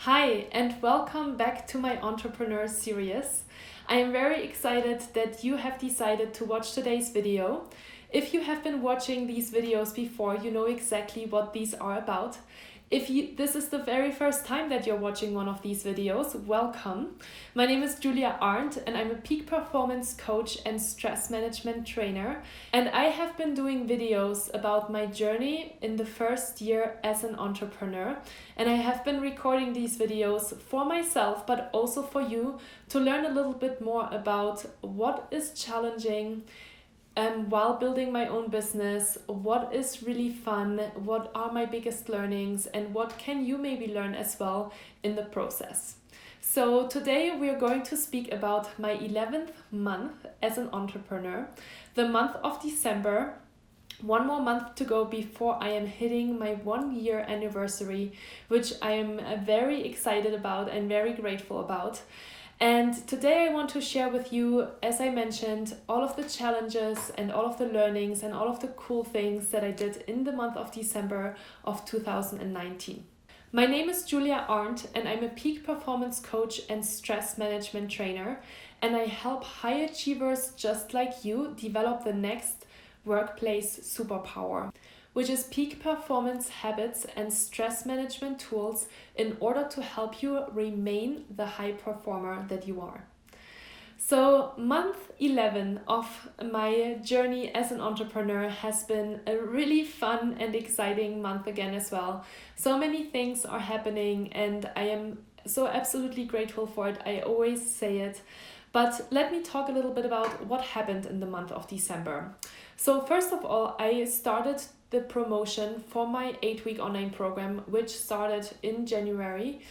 Hi, and welcome back to my Entrepreneur series. I am very excited that you have decided to watch today's video. If you have been watching these videos before, you know exactly what these are about. If this is the very first time that you're watching one of these videos, welcome. My name is Julia Arndt and I'm a peak performance coach and stress management trainer. And I have been doing videos about my journey in the first year as an entrepreneur. And I have been recording these videos for myself, but also for you to learn a little bit more about what is challenging while building my own business, what is really fun, what are my biggest learnings, and what can you maybe learn as well in the process. So today we're going to speak about my 11th month as an entrepreneur, the month of December. One more month to go before I am hitting my 1 year anniversary, which I am very excited about and very grateful about. And today I want to share with you, as I mentioned, all of the challenges and all of the learnings and all of the cool things that I did in the month of December of 2019. My name is Julia Arndt and I'm a peak performance coach and stress management trainer, and I help high achievers just like you develop the next workplace superpower, which is peak performance habits and stress management tools in order to help you remain the high performer that you are. So month 11 of my journey as an entrepreneur has been a really fun and exciting month again as well. So many things are happening and I am so absolutely grateful for it. I always say it. But let me talk a little bit about what happened in the month of December. So first of all, I started the promotion for my 8-week online program, which started in January,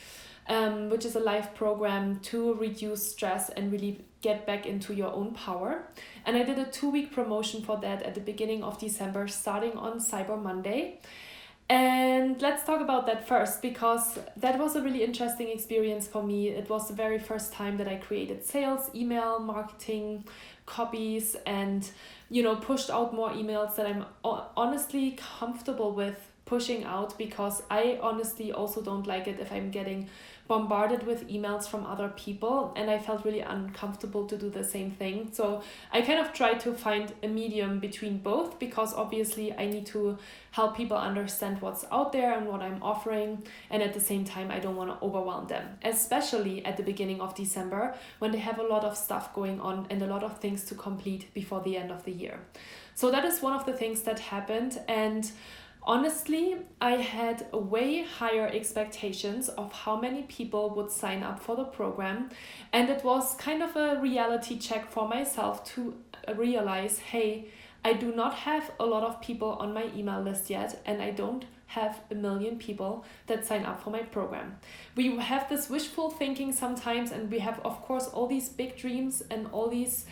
which is a live program to reduce stress and really get back into your own power. And I did a 2-week promotion for that at the beginning of December, starting on Cyber Monday. And let's talk about that first, because that was a really interesting experience for me. It was the very first time that I created sales, email, marketing, copies, and pushed out more emails that I'm honestly comfortable with pushing out, because I honestly also don't like it if I'm getting bombarded with emails from other people, and I felt really uncomfortable to do the same thing. So I kind of tried to find a medium between both, because obviously I need to help people understand what's out there and what I'm offering, and at the same time I don't want to overwhelm them, especially at the beginning of December when they have a lot of stuff going on and a lot of things to complete before the end of the year. So that is one of the things that happened, and honestly, I had way higher expectations of how many people would sign up for the program, and it was kind of a reality check for myself to realize, hey, I do not have a lot of people on my email list yet, and I don't have 1 million people that sign up for my program. We have this wishful thinking sometimes, and we have, of course, all these big dreams and all these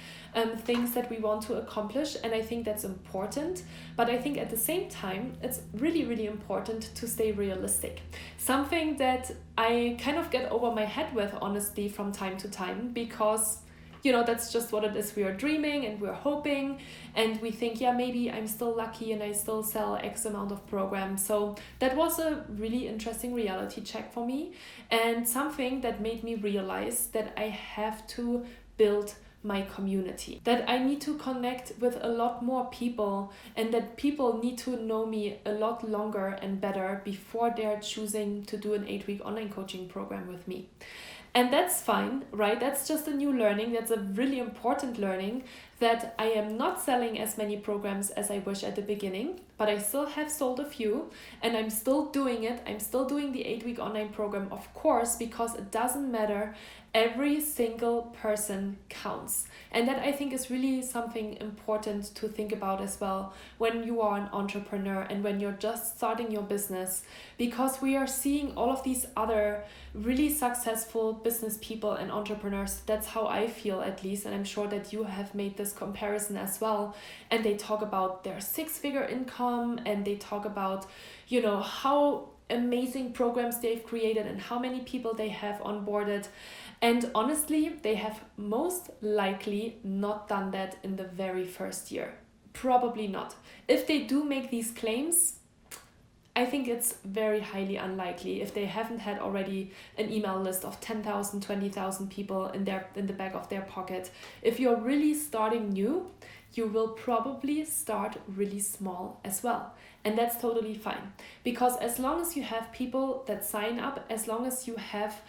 things that we want to accomplish, and I think that's important. But I think at the same time, it's really, really important to stay realistic. Something that I kind of get over my head with, honestly, from time to time, because that's just what it is. We are dreaming and we're hoping, and we think, yeah, maybe I'm still lucky and I still sell X amount of programs. So that was a really interesting reality check for me, and something that made me realize that I have to build my community, that I need to connect with a lot more people, and that people need to know me a lot longer and better before they're choosing to do an 8-week online coaching program with me. And that's fine, right? That's just a new learning. That's a really important learning, that I am not selling as many programs as I wish at the beginning, but I still have sold a few, and I'm still doing it. I'm still doing the 8-week online program, of course, because it doesn't matter. Every single person counts. And that, I think, is really something important to think about as well when you are an entrepreneur and when you're just starting your business, because we are seeing all of these other really successful business people and entrepreneurs. That's how I feel, at least, and I'm sure that you have made this comparison as well. And they talk about their 6-figure income, and they talk about, how amazing programs they've created and how many people they have onboarded. And honestly, they have most likely not done that in the very first year. Probably not. If they do make these claims, I think it's very highly unlikely if they haven't had already an email list of 10,000, 20,000 people in the back of their pocket. If you're really starting new, you will probably start really small as well. And that's totally fine. Because as long as you have people that sign up, as long as you have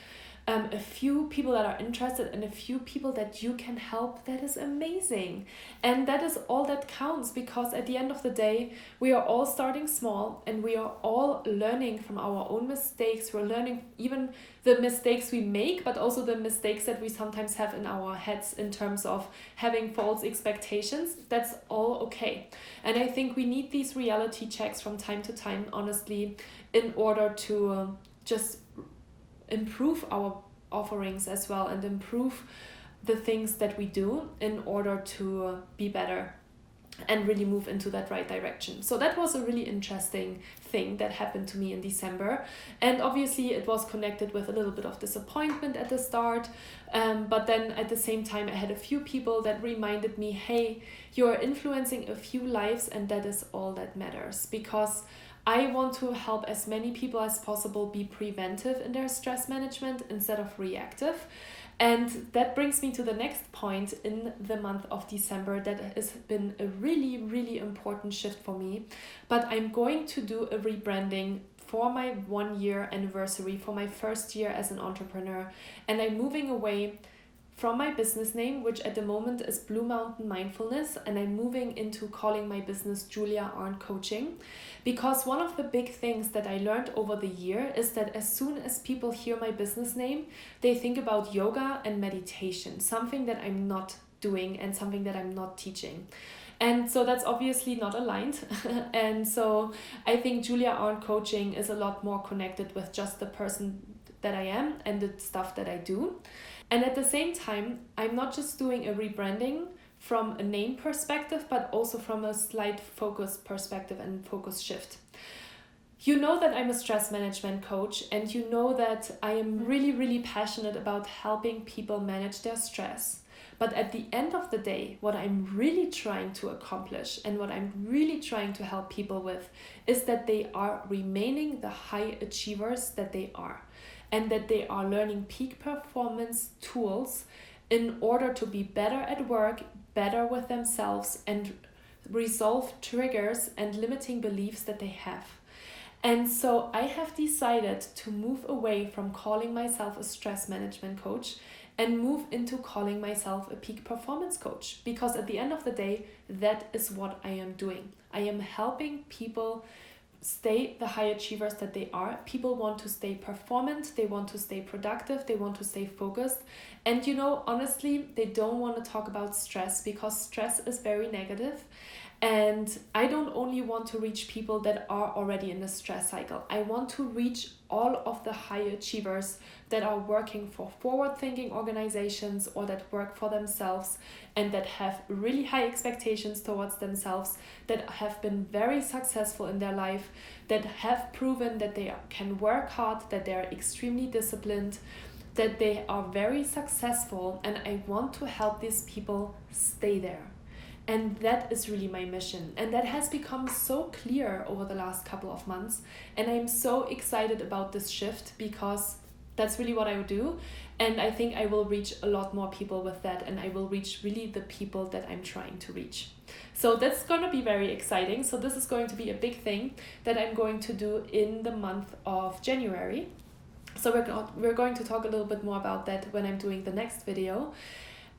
a few people that are interested and a few people that you can help, that is amazing. And that is all that counts, because at the end of the day, we are all starting small and we are all learning from our own mistakes. We're learning even the mistakes we make, but also the mistakes that we sometimes have in our heads in terms of having false expectations. That's all okay. And I think we need these reality checks from time to time, honestly, in order to just improve our offerings as well and improve the things that we do in order to be better and really move into that right direction. So that was a really interesting thing that happened to me in December. And obviously it was connected with a little bit of disappointment at the start. But then at the same time, I had a few people that reminded me, hey, you're influencing a few lives and that is all that matters. Because I want to help as many people as possible be preventive in their stress management instead of reactive. And that brings me to the next point in the month of December that has been a really, really important shift for me. But I'm going to do a rebranding for my 1 year anniversary, for my first year as an entrepreneur. And I'm moving away from my business name, which at the moment is Blue Mountain Mindfulness, and I'm moving into calling my business Julia Arndt Coaching. Because one of the big things that I learned over the year is that as soon as people hear my business name, they think about yoga and meditation, something that I'm not doing and something that I'm not teaching. And so that's obviously not aligned. And so I think Julia Arndt Coaching is a lot more connected with just the person that I am and the stuff that I do. And at the same time, I'm not just doing a rebranding from a name perspective, but also from a slight focus perspective and focus shift. You know that I'm a stress management coach, and you know that I am really, really passionate about helping people manage their stress. But at the end of the day, what I'm really trying to accomplish and what I'm really trying to help people with is that they are remaining the high achievers that they are. And that they are learning peak performance tools in order to be better at work, better with themselves, and resolve triggers and limiting beliefs that they have. And so I have decided to move away from calling myself a stress management coach and move into calling myself a peak performance coach. Because at the end of the day, that is what I am doing. I am helping people stay the high achievers that they are. People want to stay performant, they want to stay productive, they want to stay focused. And honestly, they don't want to talk about stress because stress is very negative. And I don't only want to reach people that are already in a stress cycle. I want to reach all of the high achievers that are working for forward-thinking organizations or that work for themselves and that have really high expectations towards themselves, that have been very successful in their life, that have proven that they can work hard, that they are extremely disciplined, that they are very successful, and I want to help these people stay there. And that is really my mission. And that has become so clear over the last couple of months. And I'm so excited about this shift because that's really what I would do. And I think I will reach a lot more people with that. And I will reach really the people that I'm trying to reach. So that's going to be very exciting. So this is going to be a big thing that I'm going to do in the month of January. So we're going to talk a little bit more about that when I'm doing the next video.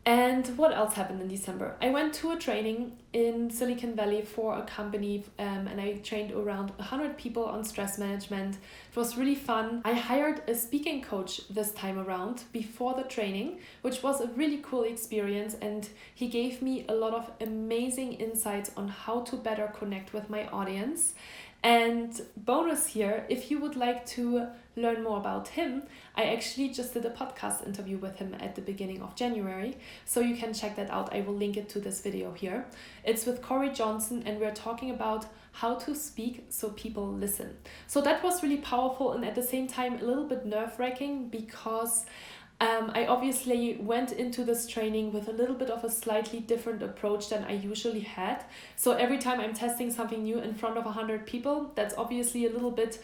And what else happened in December? I went to a training in Silicon Valley for a company and I trained around 100 people on stress management. It was really fun. I hired a speaking coach this time around before the training, which was a really cool experience, and he gave me a lot of amazing insights on how to better connect with my audience. And bonus here, if you would like to learn more about him, I actually just did a podcast interview with him at the beginning of January, so you can check that out. I will link it to this video here. It's with Corey Johnson, and we're talking about how to speak so people listen. So that was really powerful and at the same time a little bit nerve-wracking because I obviously went into this training with a little bit of a slightly different approach than I usually had. So every time I'm testing something new in front of 100 people, that's obviously a little bit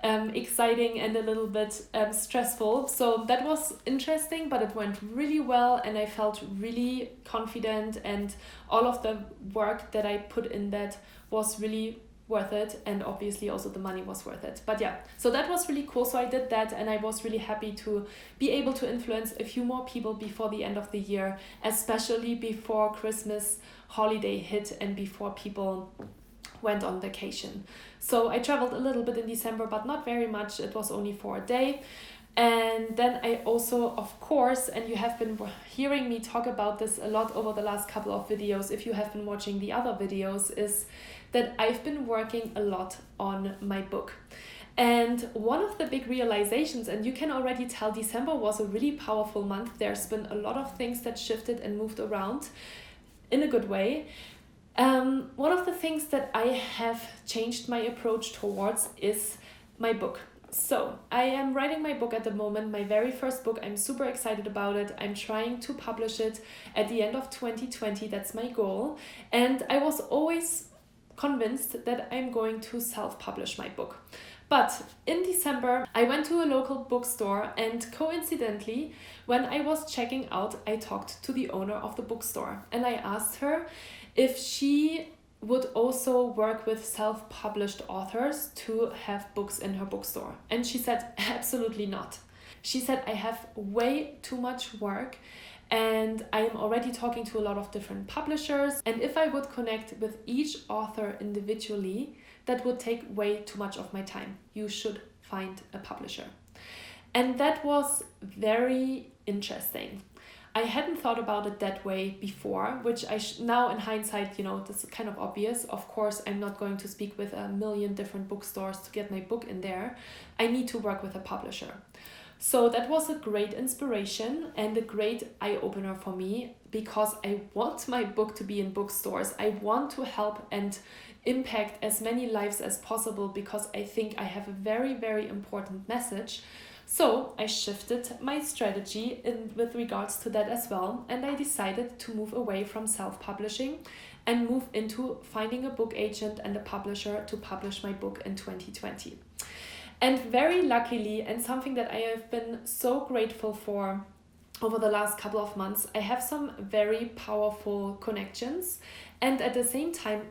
exciting and a little bit stressful. So that was interesting, but it went really well and I felt really confident, and all of the work that I put in that was really worth it, and obviously also the money was worth it. But yeah, so that was really cool. So I did that and I was really happy to be able to influence a few more people before the end of the year, especially before Christmas holiday hit and before people went on vacation. So I traveled a little bit in December, but not very much. It was only for a day. And then I also, of course, and you have been hearing me talk about this a lot over the last couple of videos, if you have been watching the other videos, is that I've been working a lot on my book. And one of the big realizations, and you can already tell December was a really powerful month. There's been a lot of things that shifted and moved around in a good way. One of the things that I have changed my approach towards is my book. So I am writing my book at the moment, my very first book. I'm super excited about it. I'm trying to publish it at the end of 2020. That's my goal. And I was always convinced that I'm going to self-publish my book. But in December, I went to a local bookstore, and coincidentally, when I was checking out, I talked to the owner of the bookstore and I asked her if she would also work with self-published authors to have books in her bookstore. And she said, absolutely not. She said, I have way too much work and I am already talking to a lot of different publishers. And if I would connect with each author individually, that would take way too much of my time. You should find a publisher. And that was very interesting. I hadn't thought about it that way before, which now in hindsight, this is kind of obvious. Of course, I'm not going to speak with a million different bookstores to get my book in there. I need to work with a publisher. So that was a great inspiration and a great eye-opener for me, because I want my book to be in bookstores. I want to help and impact as many lives as possible, because I think I have a very, very important message. So I shifted my strategy with regards to that as well, and I decided to move away from self-publishing and move into finding a book agent and a publisher to publish my book in 2020. And very luckily, and something that I have been so grateful for over the last couple of months, I have some very powerful connections, and at the same time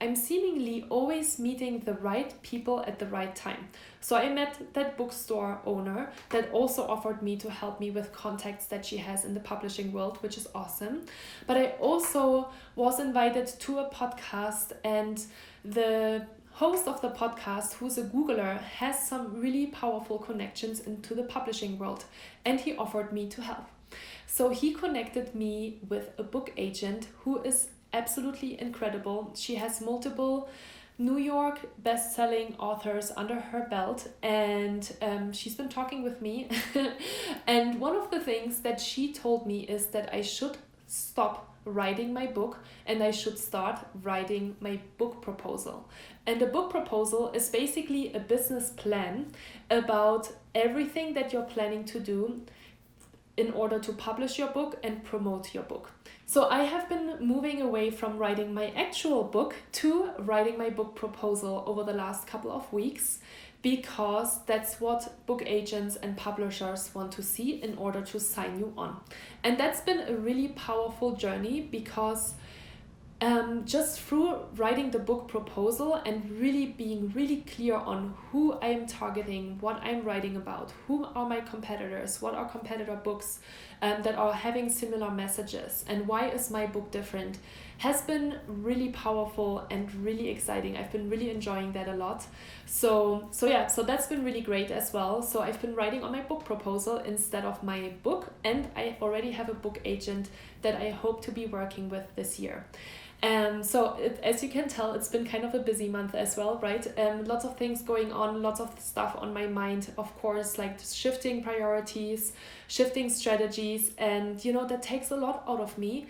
I'm seemingly always meeting the right people at the right time. So I met that bookstore owner that also offered me to help me with contacts that she has in the publishing world, which is awesome. But I also was invited to a podcast, and the host of the podcast, who's a Googler, has some really powerful connections into the publishing world, and he offered me to help. So he connected me with a book agent who is absolutely incredible. She has multiple New York best-selling authors under her belt, and she's been talking with me. And one of the things that she told me is that I should stop writing my book and I should start writing my book proposal. And a book proposal is basically a business plan about everything that you're planning to do in order to publish your book and promote your book. So I have been moving away from writing my actual book to writing my book proposal over the last couple of weeks, because that's what book agents and publishers want to see in order to sign you on. And that's been a really powerful journey, because just through writing the book proposal and really being really clear on who I am targeting, what I'm writing about, who are my competitors, what are competitor books that are having similar messages, and why is my book different, has been really powerful and really exciting. I've been really enjoying that a lot. So that's been really great as well. So I've been writing on my book proposal instead of my book, and I already have a book agent that I hope to be working with this year. As you can tell, it's been kind of a busy month as well, right? Lots of things going on, lots of stuff on my mind, of course, like shifting priorities, shifting strategies, and that takes a lot out of me,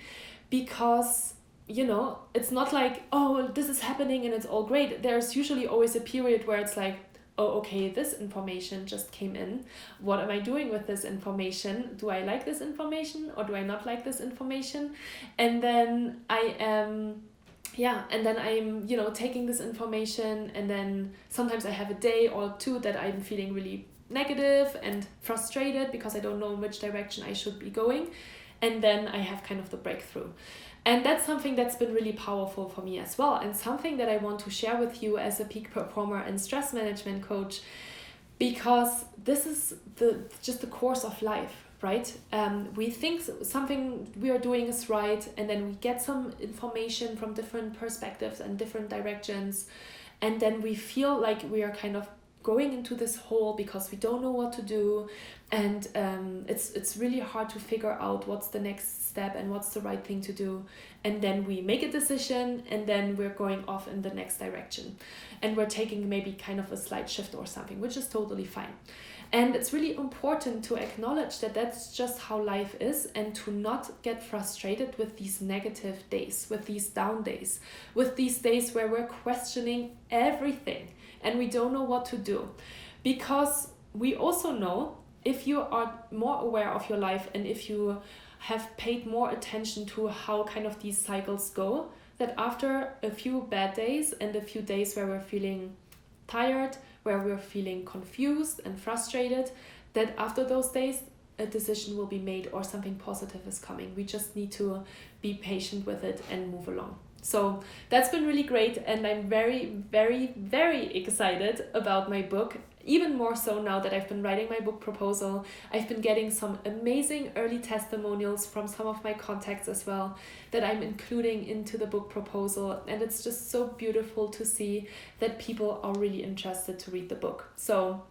because it's not like, oh, this is happening and it's all great. There's usually always a period where it's like, oh, okay, this information just came in. What am I doing with this information? Do I like this information or do I not like this information? And then I'm taking this information, and then sometimes I have a day or two that I'm feeling really negative and frustrated because I don't know in which direction I should be going. And then I have kind of the breakthrough. And that's something that's been really powerful for me as well, and something that I want to share with you as a peak performer and stress management coach, because this is just the course of life, right? We think something we are doing is right, and then we get some information from different perspectives and different directions, and then we feel like we are kind of going into this hole because we don't know what to do, and it's really hard to figure out what's the next step and what's the right thing to do. And then we make a decision, and then we're going off in the next direction, and we're taking maybe kind of a slight shift or something, which is totally fine. And it's really important to acknowledge that that's just how life is, and to not get frustrated with these negative days, with these down days, with these days where we're questioning everything and we don't know what to do. Because we also know, if you are more aware of your life and if you have paid more attention to how kind of these cycles go, that after a few bad days and a few days where we're feeling tired, where we're feeling confused and frustrated, that after those days a decision will be made or something positive is coming. We just need to be patient with it and move along. So that's been really great, and I'm very, very, very excited about my book. Even more so now that I've been writing my book proposal. I've been getting some amazing early testimonials from some of my contacts as well that I'm including into the book proposal, and it's just so beautiful to see that people are really interested to read the book. So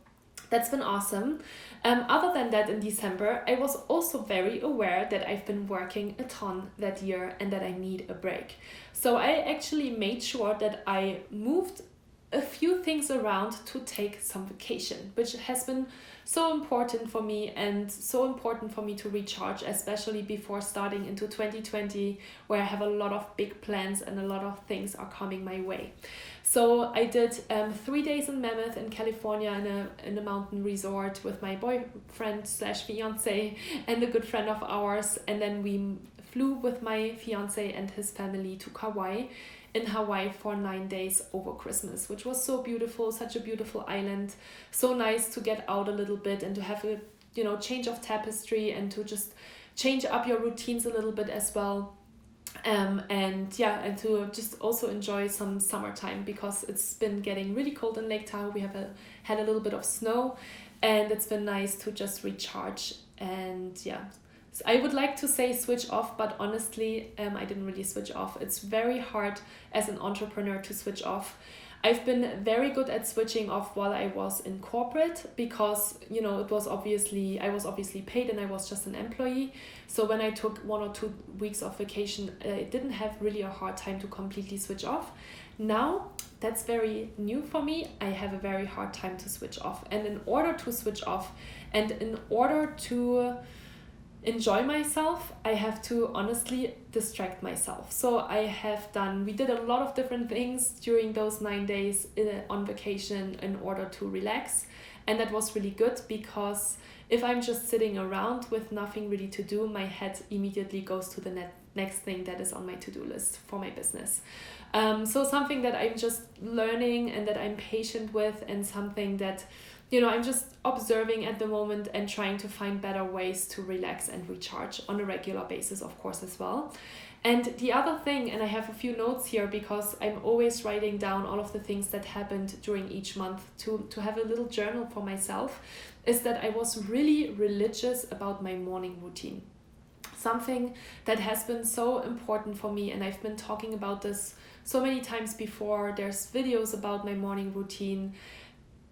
that's been awesome. Other than that, in December, I was also very aware that I've been working a ton that year and that I need a break. So I actually made sure that I moved a few things around to take some vacation, which has been so important for me, and so important for me to recharge, especially before starting into 2020, where I have a lot of big plans and a lot of things are coming my way. So I did 3 days in Mammoth in California in a mountain resort with my boyfriend slash fiance and a good friend of ours, and then we flew with my fiance and his family to Kauai in Hawaii for 9 days over Christmas, which was so beautiful, such a beautiful island. So nice to get out a little bit and to have a change of tapestry and to just change up your routines a little bit as well. And to just also enjoy some summertime, because it's been getting really cold in Lake Tahoe. We have had a little bit of snow, and it's been nice to just recharge. And so I would like to say switch off, but honestly, I didn't really switch off. It's very hard as an entrepreneur to switch off. I've been very good at switching off while I was in corporate, because I was obviously paid and I was just an employee. So when I took 1 or 2 weeks of vacation, I didn't have really a hard time to completely switch off. Now that's very new for me. I have a very hard time to switch off, and in order to switch off and in order to enjoy myself, I have to honestly distract myself. So we did a lot of different things during those 9 days on vacation in order to relax. And that was really good, because if I'm just sitting around with nothing really to do, my head immediately goes to the next thing that is on my to-do list for my business. So something that I'm just learning and that I'm patient with, and something that I'm just observing at the moment and trying to find better ways to relax and recharge on a regular basis, of course, as well. And the other thing, and I have a few notes here because I'm always writing down all of the things that happened during each month to have a little journal for myself, is that I was really religious about my morning routine. Something that has been so important for me, and I've been talking about this so many times before. There's videos about my morning routine.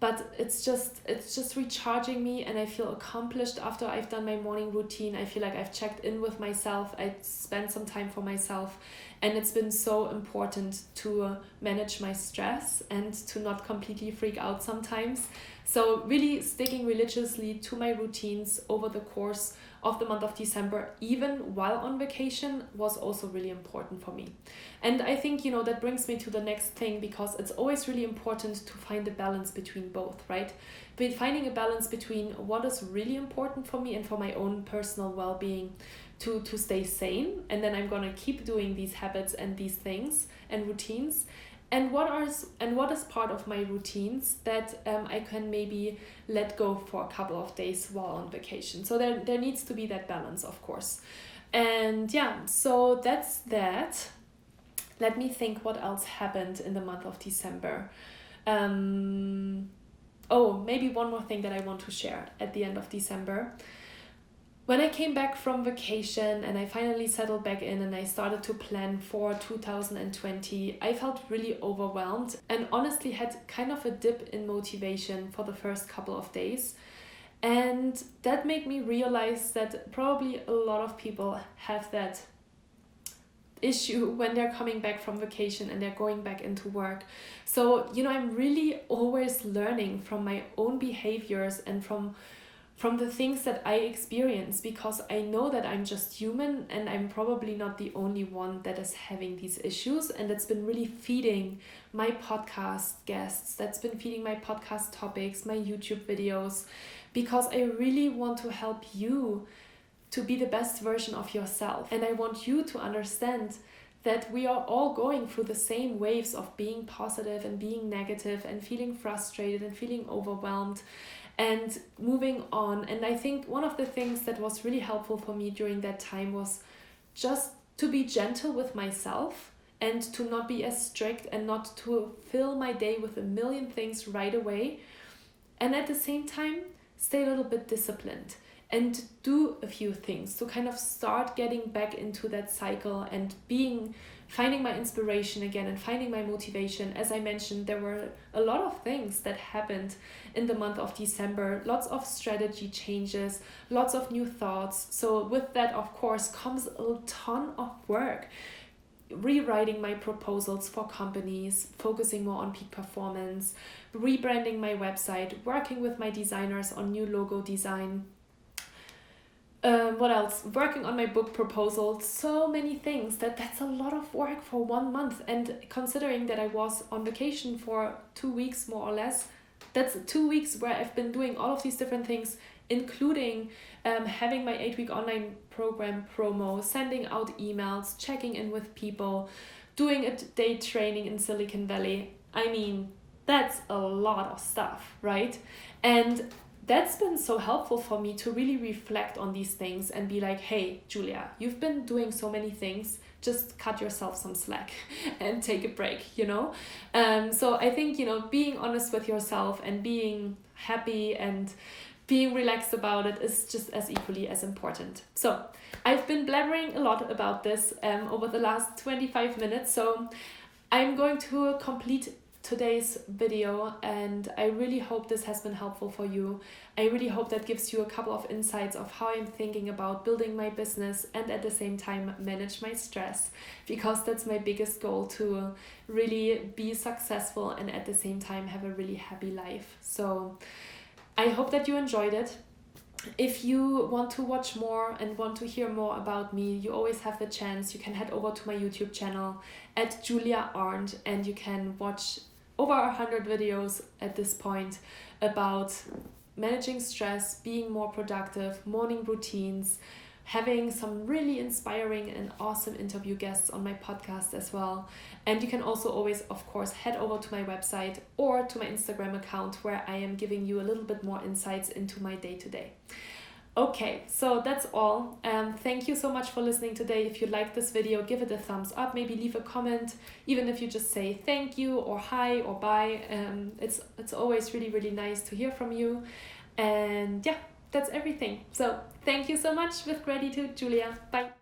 But it's just recharging me, and I feel accomplished after I've done my morning routine. I feel like I've checked in with myself. I spent some time for myself, and it's been so important to manage my stress and to not completely freak out sometimes. So really sticking religiously to my routines over the course of the month of December, even while on vacation, was also really important for me. And I think, that brings me to the next thing, because it's always really important to find a balance between both, right? But finding a balance between what is really important for me and for my own personal well-being to stay sane. And then I'm going to keep doing these habits and these things and routines. And what is part of my routines that I can maybe let go for a couple of days while on vacation. So there needs to be that balance, of course. And yeah, so that's that. Let me think what else happened in the month of December. Maybe one more thing that I want to share at the end of December. When I came back from vacation and I finally settled back in and I started to plan for 2020, I felt really overwhelmed and honestly had kind of a dip in motivation for the first couple of days. And that made me realize that probably a lot of people have that issue when they're coming back from vacation and they're going back into work. So, I'm really always learning from my own behaviors and from the things that I experience, because I know that I'm just human and I'm probably not the only one that is having these issues. And that's been really feeding my podcast guests, that's been feeding my podcast topics, my YouTube videos, because I really want to help you to be the best version of yourself. And I want you to understand that we are all going through the same waves of being positive and being negative and feeling frustrated and feeling overwhelmed and moving on. And I think one of the things that was really helpful for me during that time was just to be gentle with myself and to not be as strict and not to fill my day with a million things right away. And at the same time, stay a little bit disciplined and do a few things to kind of start getting back into that cycle and finding my inspiration again and finding my motivation. As I mentioned, there were a lot of things that happened in the month of December, lots of strategy changes, lots of new thoughts. So with that, of course, comes a ton of work. Rewriting my proposals for companies, focusing more on peak performance, rebranding my website, working with my designers on new logo design. What else? Working on my book proposal. So many things. That's a lot of work for 1 month. And considering that I was on vacation for 2 weeks more or less, that's 2 weeks where I've been doing all of these different things, including having my 8-week online program promo, sending out emails, checking in with people, doing a day training in Silicon Valley. I mean, that's a lot of stuff, right? And that's been so helpful for me to really reflect on these things and be like, hey, Julia, you've been doing so many things, just cut yourself some slack and take a break, So I think, being honest with yourself and being happy and being relaxed about it is just as equally as important. So I've been blabbering a lot about this over the last 25 minutes. So I'm going to complete today's video, and I really hope this has been helpful for you. I really hope that gives you a couple of insights of how I'm thinking about building my business and at the same time manage my stress, because that's my biggest goal, to really be successful and at the same time have a really happy life. So I hope that you enjoyed it. If you want to watch more and want to hear more about me, you always have the chance. You can head over to my YouTube channel at Julia Arndt, and you can watch over 100 videos at this point about managing stress, being more productive, morning routines, having some really inspiring and awesome interview guests on my podcast as well. And you can also always, of course, head over to my website or to my Instagram account, where I am giving you a little bit more insights into my day-to-day. Okay, so that's all. Thank you so much for listening today. If you liked this video, give it a thumbs up, maybe leave a comment, even if you just say thank you or hi or bye. It's always really, really nice to hear from you. And yeah, that's everything. So thank you so much. With gratitude, Julia. Bye.